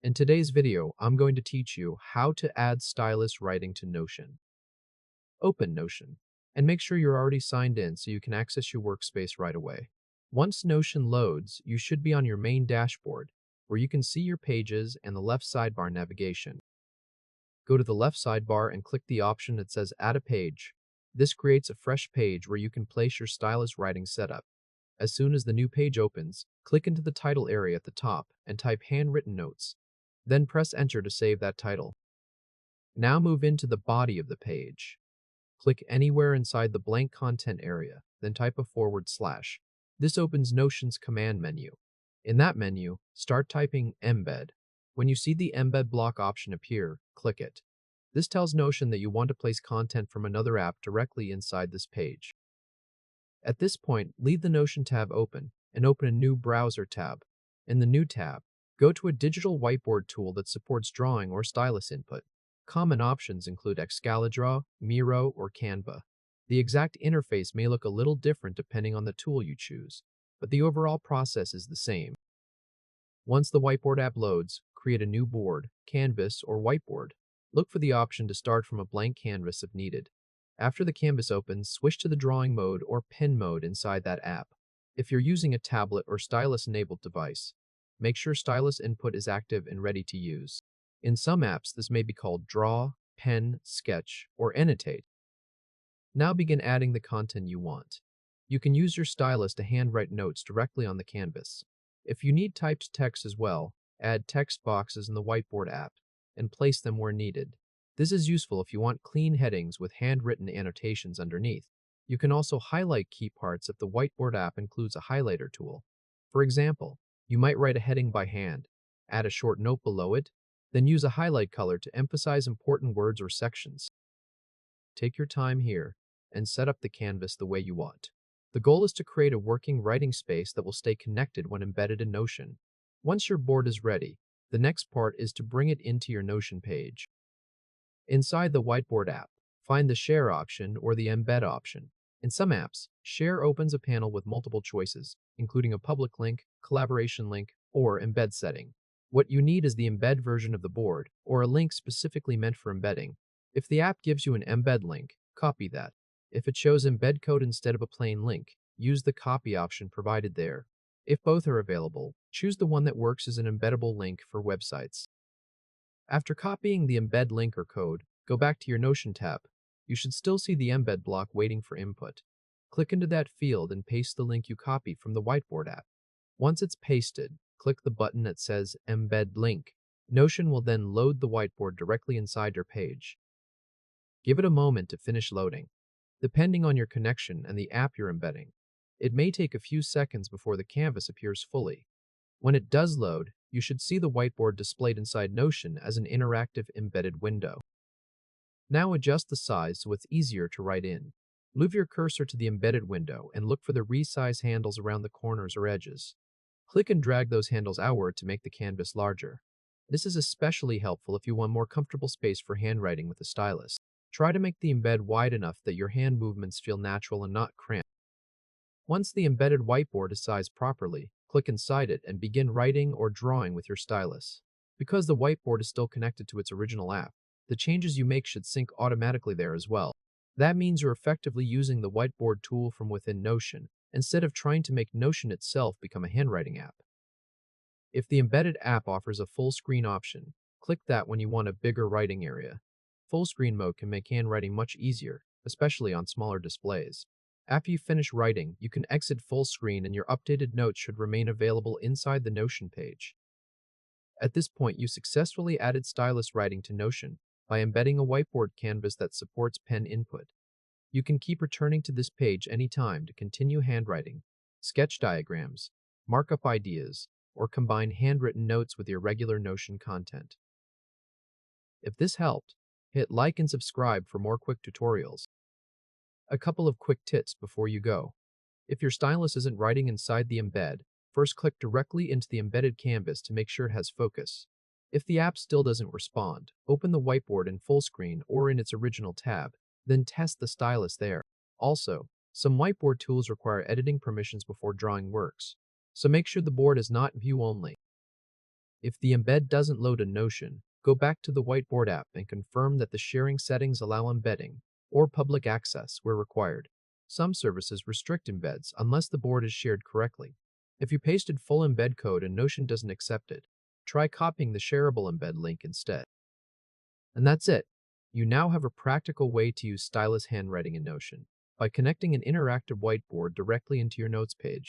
In today's video, I'm going to teach you how to add stylus writing to Notion. Open Notion, and make sure you're already signed in so you can access your workspace right away. Once Notion loads, you should be on your main dashboard, where you can see your pages and the left sidebar navigation. Go to the left sidebar and click the option that says Add a Page. This creates a fresh page where you can place your stylus writing setup. As soon as the new page opens, click into the title area at the top and type Handwritten Notes. Then press Enter to save that title. Now move into the body of the page. Click anywhere inside the blank content area, then type a /. This opens Notion's command menu. In that menu, start typing Embed. When you see the Embed block option appear, click it. This tells Notion that you want to place content from another app directly inside this page. At this point, leave the Notion tab open and open a new browser tab. In the new tab, go to a digital whiteboard tool that supports drawing or stylus input. Common options include Excalidraw, Miro, or Canva. The exact interface may look a little different depending on the tool you choose, but the overall process is the same. Once the whiteboard app loads, create a new board, canvas, or whiteboard. Look for the option to start from a blank canvas if needed. After the canvas opens, switch to the drawing mode or pen mode inside that app. If you're using a tablet or stylus-enabled device, make sure stylus input is active and ready to use. In some apps, this may be called Draw, Pen, Sketch, or Annotate. Now begin adding the content you want. You can use your stylus to handwrite notes directly on the canvas. If you need typed text as well, add text boxes in the whiteboard app and place them where needed. This is useful if you want clean headings with handwritten annotations underneath. You can also highlight key parts if the whiteboard app includes a highlighter tool. For example, you might write a heading by hand, add a short note below it, then use a highlight color to emphasize important words or sections. Take your time here and set up the canvas the way you want. The goal is to create a working writing space that will stay connected when embedded in Notion. Once your board is ready, the next part is to bring it into your Notion page. Inside the whiteboard app, find the Share option or the Embed option. In some apps, Share opens a panel with multiple choices, including a public link, collaboration link, or embed setting. What you need is the embed version of the board, or a link specifically meant for embedding. If the app gives you an embed link, copy that. If it shows embed code instead of a plain link, use the copy option provided there. If both are available, choose the one that works as an embeddable link for websites. After copying the embed link or code, go back to your Notion tab. You should still see the embed block waiting for input. Click into that field and paste the link you copied from the whiteboard app. Once it's pasted, click the button that says Embed Link. Notion will then load the whiteboard directly inside your page. Give it a moment to finish loading. Depending on your connection and the app you're embedding, it may take a few seconds before the canvas appears fully. When it does load, you should see the whiteboard displayed inside Notion as an interactive embedded window. Now adjust the size so it's easier to write in. Move your cursor to the embedded window and look for the resize handles around the corners or edges. Click and drag those handles outward to make the canvas larger. This is especially helpful if you want more comfortable space for handwriting with a stylus. Try to make the embed wide enough that your hand movements feel natural and not cramped. Once the embedded whiteboard is sized properly, click inside it and begin writing or drawing with your stylus. Because the whiteboard is still connected to its original app, the changes you make should sync automatically there as well. That means you're effectively using the whiteboard tool from within Notion, instead of trying to make Notion itself become a handwriting app. If the embedded app offers a full screen option, click that when you want a bigger writing area. Full screen mode can make handwriting much easier, especially on smaller displays. After you finish writing, you can exit full screen and your updated notes should remain available inside the Notion page. At this point, you successfully added stylus writing to Notion by embedding a whiteboard canvas that supports pen input. You can keep returning to this page anytime to continue handwriting, sketch diagrams, mark up ideas, or combine handwritten notes with your regular Notion content. If this helped, hit like and subscribe for more quick tutorials. A couple of quick tips before you go. If your stylus isn't writing inside the embed, first click directly into the embedded canvas to make sure it has focus. If the app still doesn't respond, open the whiteboard in full screen or in its original tab, then test the stylus there. Also, some whiteboard tools require editing permissions before drawing works, so make sure the board is not view only. If the embed doesn't load in Notion, go back to the Whiteboard app and confirm that the sharing settings allow embedding or public access where required. Some services restrict embeds unless the board is shared correctly. If you pasted full embed code and Notion doesn't accept it, try copying the shareable embed link instead. And that's it. You now have a practical way to use stylus handwriting in Notion by connecting an interactive whiteboard directly into your notes page.